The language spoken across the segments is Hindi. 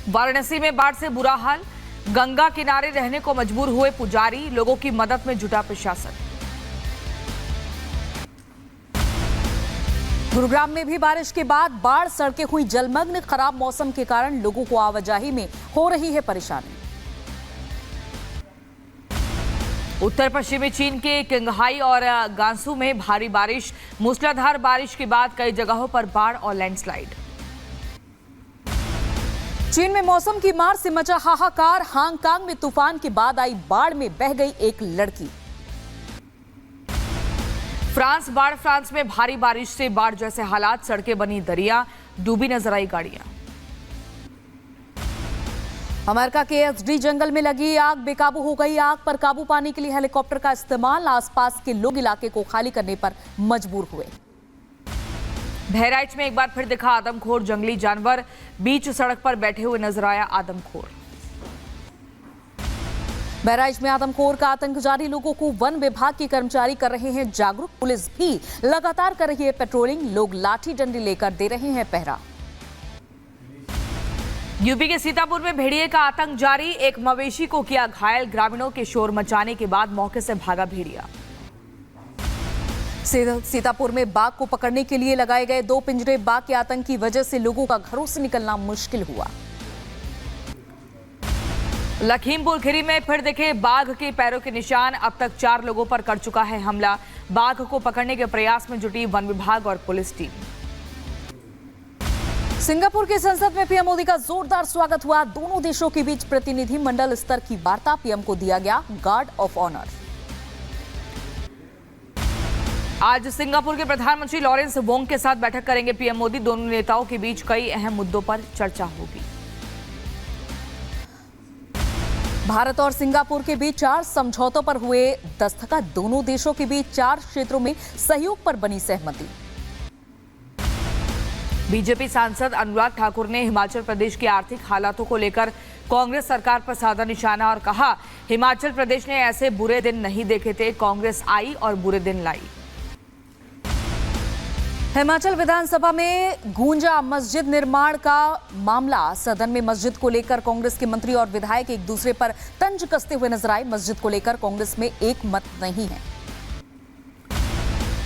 वाराणसी में बाढ़ से बुरा हाल, गंगा किनारे रहने को मजबूर हुए पुजारी, लोगों की मदद में जुटा प्रशासन। गुरुग्राम में भी बारिश के बाद बाढ़, सड़कें हुई जलमग्न, खराब मौसम के कारण लोगों को आवाजाही में हो रही है परेशानी। उत्तर पश्चिमी चीन के किंगहाई और गांसू में भारी बारिश, मूसलाधार बारिश के बाद कई जगहों पर बाढ़ और लैंडस्लाइड। चीन में मौसम की मार से मचा हाहाकार, हांगकांग में तूफान के बाद आई बाढ़ में बह गई एक लड़की। फ्रांस में भारी बारिश से बाढ़ जैसे हालात, सड़कें बनी दरिया, डूबी नजर आई गाड़ियां। अमेरिका के एसडी जंगल में लगी आग बेकाबू हो गई। आग पर काबू पाने के लिए हेलीकॉप्टर का इस्तेमाल, आसपास के लोग इलाके को खाली करने पर मजबूर हुए। बहराइच में एक बार फिर दिखा आदमखोर जंगली जानवर, बीच सड़क पर बैठे हुए नजर आया आदमखोर। बहराइच में आदमखोर का आतंक जारी, लोगों को वन विभाग के कर्मचारी कर रहे हैं जागरूक, पुलिस भी लगातार कर रही है पेट्रोलिंग, लोग लाठी डंडे लेकर दे रहे हैं पहरा। यूपी के सीतापुर में भेड़िए का आतंक जारी, एक मवेशी को किया घायल, ग्रामीणों के शोर मचाने के बाद मौके से भागा भेड़िया। सीतापुर में बाघ को पकड़ने के लिए लगाए गए 2 पिंजरे, बाघ के आतंक की वजह से लोगों का घरों से निकलना मुश्किल हुआ। लखीमपुर खीरी में फिर दिखे बाघ के पैरों के निशान, अब तक 4 लोगों पर कर चुका है हमला। बाघ को पकड़ने के प्रयास में जुटी वन विभाग और पुलिस टीम। सिंगापुर की संसद में पीएम मोदी का जोरदार स्वागत हुआ। दोनों देशों के बीच प्रतिनिधि मंडल स्तर की वार्ता, पीएम को दिया गया गार्ड ऑफ ऑनर। आज सिंगापुर के प्रधानमंत्री लॉरेंस वोंग के साथ बैठक करेंगे पीएम मोदी, दोनों नेताओं के बीच कई अहम मुद्दों पर चर्चा होगी। भारत और सिंगापुर के बीच 4 समझौतों पर हुए दस्तखत, दोनों देशों के बीच 4 क्षेत्रों में सहयोग पर बनी सहमति। बीजेपी सांसद अनुराग ठाकुर ने हिमाचल प्रदेश की आर्थिक हालातों को लेकर कांग्रेस सरकार पर साधा निशाना और कहा, हिमाचल प्रदेश ने ऐसे बुरे दिन नहीं देखे थे, कांग्रेस आई और बुरे दिन लाई। हिमाचल विधानसभा में गूंजा मस्जिद निर्माण का मामला, सदन में मस्जिद को लेकर कांग्रेस के मंत्री और विधायक एक दूसरे पर तंज कसते हुए नजर आए। मस्जिद को लेकर कांग्रेस में एक मत नहीं है।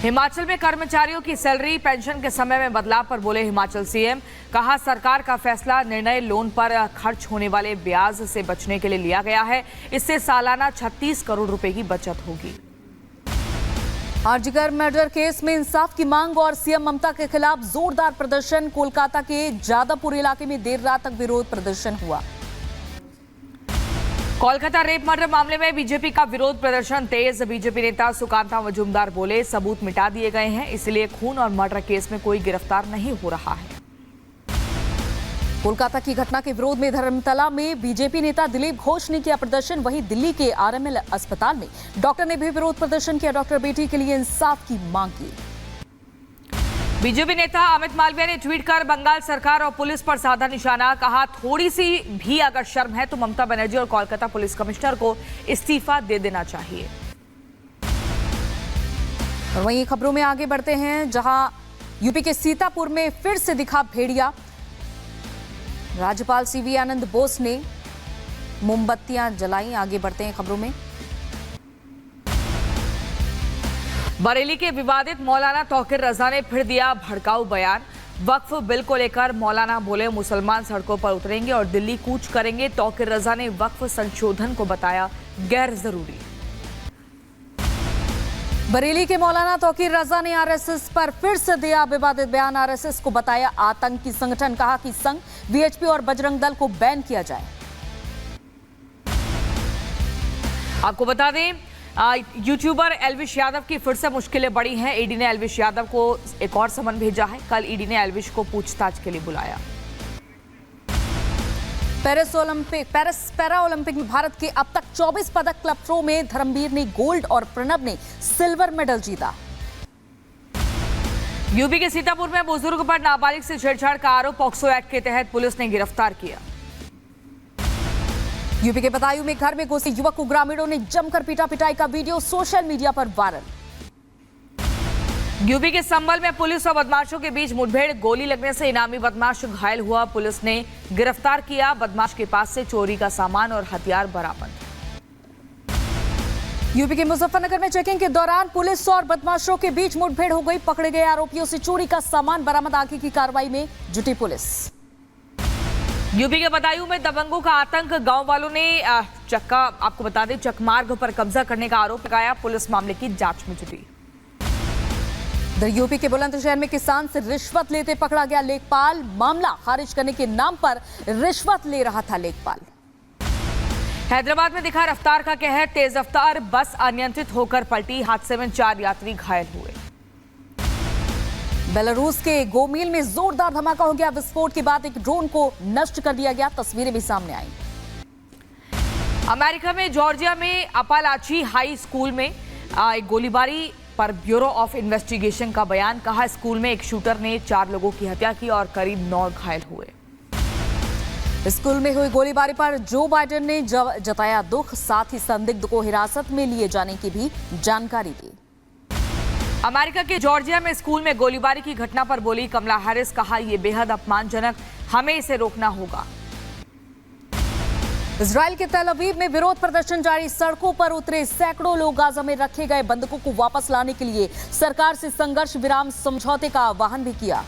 हिमाचल में कर्मचारियों की सैलरी, पेंशन के समय में बदलाव पर बोले हिमाचल सीएम, कहा सरकार का फैसला निर्णय लोन पर खर्च होने वाले ब्याज से बचने के लिए लिया गया है, इससे सालाना 36 करोड़ रुपए की बचत होगी। आरजीकर मर्डर केस में इंसाफ की मांग और सीएम ममता के खिलाफ जोरदार प्रदर्शन, कोलकाता के जादवपुर इलाके में देर रात तक विरोध प्रदर्शन हुआ। कोलकाता रेप मर्डर मामले में बीजेपी का विरोध प्रदर्शन तेज, बीजेपी नेता सुकांता मजूमदार बोले, सबूत मिटा दिए गए हैं, इसलिए खून और मर्डर केस में कोई गिरफ्तार नहीं हो रहा है। कोलकाता की घटना के विरोध में धर्मतला में बीजेपी नेता दिलीप घोष ने किया प्रदर्शन, वहीं दिल्ली के आरएमएल अस्पताल में डॉक्टर ने भी विरोध प्रदर्शन किया, डॉक्टर बेटी के लिए इंसाफ की मांग की। बीजेपी नेता अमित मालवीय ने ट्वीट कर बंगाल सरकार और पुलिस पर साधा निशाना, कहा थोड़ी सी भी अगर शर्म है तो ममता बनर्जी और कोलकाता पुलिस कमिश्नर को इस्तीफा दे देना चाहिए। और वहीं खबरों में आगे बढ़ते हैं, जहां यूपी के सीतापुर में फिर से दिखा भेड़िया। राज्यपाल सीवी आनंद बोस ने मोमबत्तियां जलाई। आगे बढ़ते हैं खबरों में। बरेली के विवादित मौलाना तौकीर रजा ने फिर दिया भड़काऊ बयान, वक्फ बिल को लेकर मौलाना बोले, मुसलमान सड़कों पर उतरेंगे और दिल्ली कूच करेंगे। तौकीर रजा ने वक्फ संशोधन को बताया गैर जरूरी। बरेली के मौलाना तौकीर रजा ने आरएसएस पर फिर से दिया विवादित बयान, आरएसएस को बताया आतंकी संगठन, कहा कि संघ, वीएचपी और बजरंग दल को बैन किया जाए। आपको बता दें, यूट्यूबर एल्विश यादव की फिर से मुश्किलें बढ़ी हैं। ईडी ने एल्विश यादव को एक और समन भेजा है। कल ईडी ने एल्विश को पूछताछ के लिए बुलाया। पेरिस पैरा ओलंपिक में भारत के अब तक 24 पदक, क्लब थ्रो में धर्मवीर ने गोल्ड और प्रणब ने सिल्वर मेडल जीता। यूपी के सीतापुर में बुजुर्ग पर नाबालिग से छेड़छाड़ का आरोप पॉक्सो एक्ट के तहत पुलिस ने गिरफ्तार किया। यूपी के बदायूं में घर में घुसे युवक को ग्रामीणों ने जमकर पीटा, पिटाई का वीडियो सोशल मीडिया पर वायरल। यूपी के संभल में पुलिस और बदमाशों के बीच मुठभेड़, गोली लगने से इनामी बदमाश घायल हुआ। पुलिस ने गिरफ्तार किया। बदमाश के पास से चोरी का सामान और हथियार बरामद। यूपी के मुजफ्फरनगर में चेकिंग के दौरान पुलिस और बदमाशों के बीच मुठभेड़ हो गई। पकड़े गए आरोपियों से चोरी का सामान बरामद। आगे की कार्रवाई में जुटी पुलिस। यूपी के बदायूं में दबंगों का आतंक, गांव वालों ने आपको बता दें चकमार्ग पर कब्जा करने का आरोप लगाया। पुलिस मामले की जांच में जुटी। यूपी के बुलंदशहर में किसान से रिश्वत लेते पकड़ा गया लेखपाल। मामला खारिज करने के नाम पर रिश्वत ले रहा था लेखपाल। हैदराबाद में दिखा रफ्तार का कहर, तेज रफ्तार बस अनियंत्रित होकर पलटी। हादसे में 4 यात्री घायल हुए। बेलारूस के गोमील में जोरदार धमाका हो गया। विस्फोट के बाद एक ड्रोन को नष्ट कर दिया गया। तस्वीरें भी सामने आई। अमेरिका में जॉर्जिया में अपालाची हाई स्कूल में एक गोलीबारी पर ब्यूरो ऑफ इन्वेस्टिगेशन का बयान। कहा स्कूल में एक शूटर ने 4 लोगों की हत्या की और करीब 9 घायल हुए। स्कूल में हुई गोलीबारी पर जो बाइडेन ने जताया दुख, साथ ही संदिग्ध को हिरासत में लिए जाने की भी जानकारी दी। अमेरिका के जॉर्जिया में स्कूल में गोलीबारी की घटना पर बोली कमला हैरिस। कहा यह बेहद अपमानजनक, हमें इसे रोकना होगा। इजराइल के तेल अवीव में विरोध प्रदर्शन जारी। सड़कों पर उतरे सैकड़ों लोग। गाजा में रखे गए बंधकों को वापस लाने के लिए सरकार से संघर्ष विराम समझौते का आह्वान भी किया।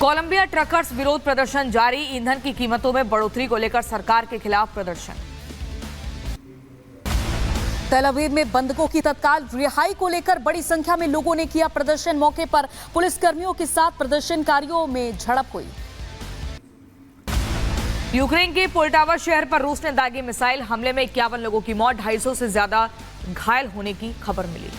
कोलंबिया ट्रकर्स विरोध प्रदर्शन जारी। ईंधन की कीमतों में बढ़ोतरी को लेकर सरकार के खिलाफ प्रदर्शन। तेल अवीव में बंधकों की तत्काल रिहाई को लेकर बड़ी संख्या में लोगों ने किया प्रदर्शन। मौके पर पुलिसकर्मियों के साथ प्रदर्शनकारियों में झड़प हुई। यूक्रेन के पोल्टावा शहर पर रूस ने दागी मिसाइल हमले में 51 लोगों की मौत, 250 से ज्यादा घायल होने की खबर मिली।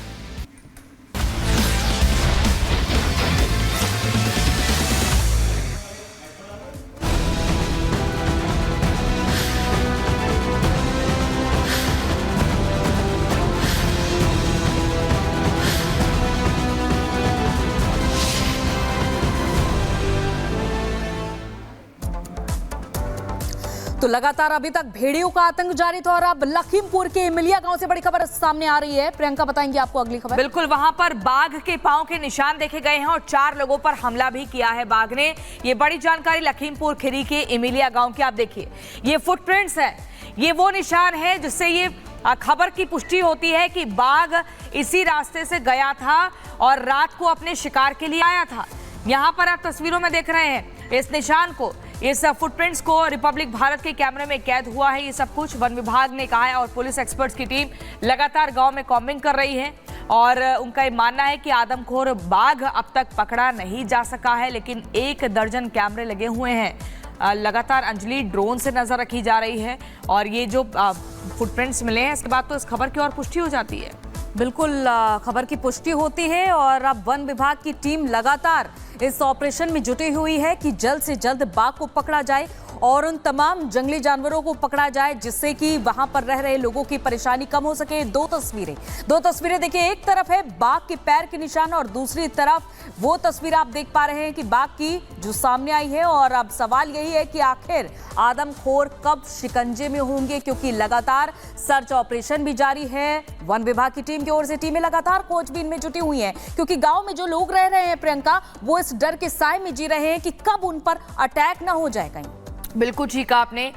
तो लगातार अभी तक भेड़ियों का आतंक जारी था और अब लखीमपुर के इमिलिया गांव से बड़ी खबर सामने आ रही है। प्रियंका बताएंगे आपको अगली खबर। बिल्कुल, वहां पर बाघ के पांव के निशान देखे गए हैं और 4 लोगों पर हमला भी किया है बाघ ने। ये बड़ी जानकारी लखीमपुर खीरी के इमिलिया गांव की। आप देखिए ये फुटप्रिंट्स है, ये वो निशान है जिससे ये खबर की पुष्टि होती है कि बाघ इसी रास्ते से गया था और रात को अपने शिकार के लिए आया था। यहाँ पर आप तस्वीरों में देख रहे हैं इस निशान को, इस फुटप्रिंट्स को रिपब्लिक भारत के कैमरे में कैद हुआ है। ये सब कुछ वन विभाग ने कहा है और पुलिस एक्सपर्ट्स की टीम लगातार गांव में कॉम्बिंग कर रही है और उनका ये मानना है कि आदमखोर बाघ अब तक पकड़ा नहीं जा सका है, लेकिन 1 दर्जन कैमरे लगे हुए हैं। लगातार अंजलि ड्रोन से नजर रखी जा रही है और ये जो फुटप्रिंट्स मिले हैं इसके बाद तो इस खबर की और पुष्टि हो जाती है। बिल्कुल खबर की पुष्टि होती है और अब वन विभाग की टीम लगातार इस ऑपरेशन में जुटी हुई है कि जल्द से जल्द बाघ को पकड़ा जाए और उन तमाम जंगली जानवरों को पकड़ा जाए जिससे कि वहां पर रह रहे लोगों की परेशानी कम हो सके। दो तस्वीरें देखिए, एक तरफ है बाघ के पैर के निशान और दूसरी तरफ वो तस्वीर आप देख पा रहे हैं कि बाघ की जो सामने आई है। और अब सवाल यही है कि आखिर आदमखोर कब शिकंजे में होंगे, क्योंकि लगातार सर्च ऑपरेशन भी जारी है। वन विभाग की टीम की ओर से टीमें लगातार खोजबीन में जुटी हुई हैं, क्योंकि गांव में जो लोग रह रहे हैं प्रियंका, वो इस डर के साए में जी रहे हैं कि कब उन पर अटैक ना हो जाए कहीं। बिल्कुल ठीक कहा आपने।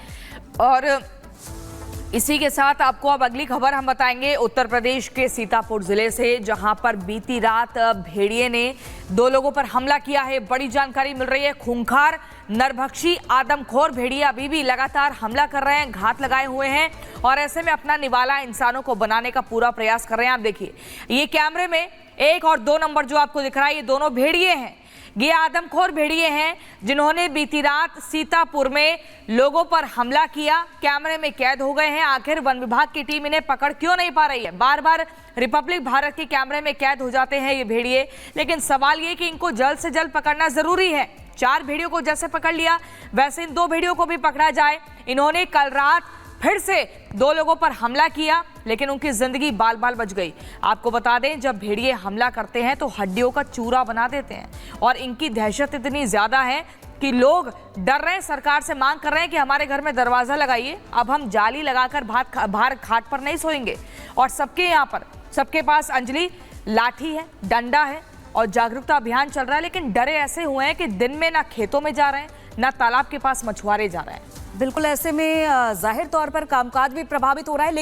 और इसी के साथ आपको अब अगली खबर हम बताएंगे उत्तर प्रदेश के सीतापुर जिले से, जहां पर बीती रात भेड़िए ने 2 लोगों पर हमला किया है। बड़ी जानकारी मिल रही है। खूंखार नरभक्षी आदमखोर भेड़िए अभी भी लगातार हमला कर रहे हैं, घात लगाए हुए हैं और ऐसे में अपना निवाला इंसानों को बनाने का पूरा प्रयास कर रहे हैं। आप देखिए ये कैमरे में 1 और 2 नंबर जो आपको दिख रहा है, ये दोनों भेड़िए हैं। ये आदमखोर भेड़िए हैं जिन्होंने बीती रात सीतापुर में लोगों पर हमला किया, कैमरे में कैद हो गए हैं। आखिर वन विभाग की टीम इन्हें पकड़ क्यों नहीं पा रही है? बार बार रिपब्लिक भारत के कैमरे में कैद हो जाते हैं ये भेड़िए, लेकिन सवाल ये कि इनको जल्द से जल्द पकड़ना जरूरी है। 4 भेड़ियों को जैसे पकड़ लिया वैसे इन 2 भेड़ियों को भी पकड़ा जाए। इन्होंने कल रात फिर से 2 लोगों पर हमला किया, लेकिन उनकी जिंदगी बाल बाल बच गई। आपको बता दें, जब भेड़िए हमला करते हैं तो हड्डियों का चूरा बना देते हैं और इनकी दहशत इतनी ज्यादा है कि लोग डर रहे हैं, सरकार से मांग कर रहे हैं कि हमारे घर में दरवाजा लगाइए, अब हम जाली लगाकर बाहर खाट पर नहीं सोएंगे। और सबके यहाँ पर, सबके पास अंजलि लाठी है, डंडा है और जागरूकता अभियान चल रहा है, लेकिन डरे ऐसे हुए हैं कि दिन में ना खेतों में जा रहे हैं, ना तालाब के पास मछुआरे जा रहे हैं। बिल्कुल, ऐसे में जाहिर तौर पर कामकाज भी प्रभावित हो रहा है, लेकिन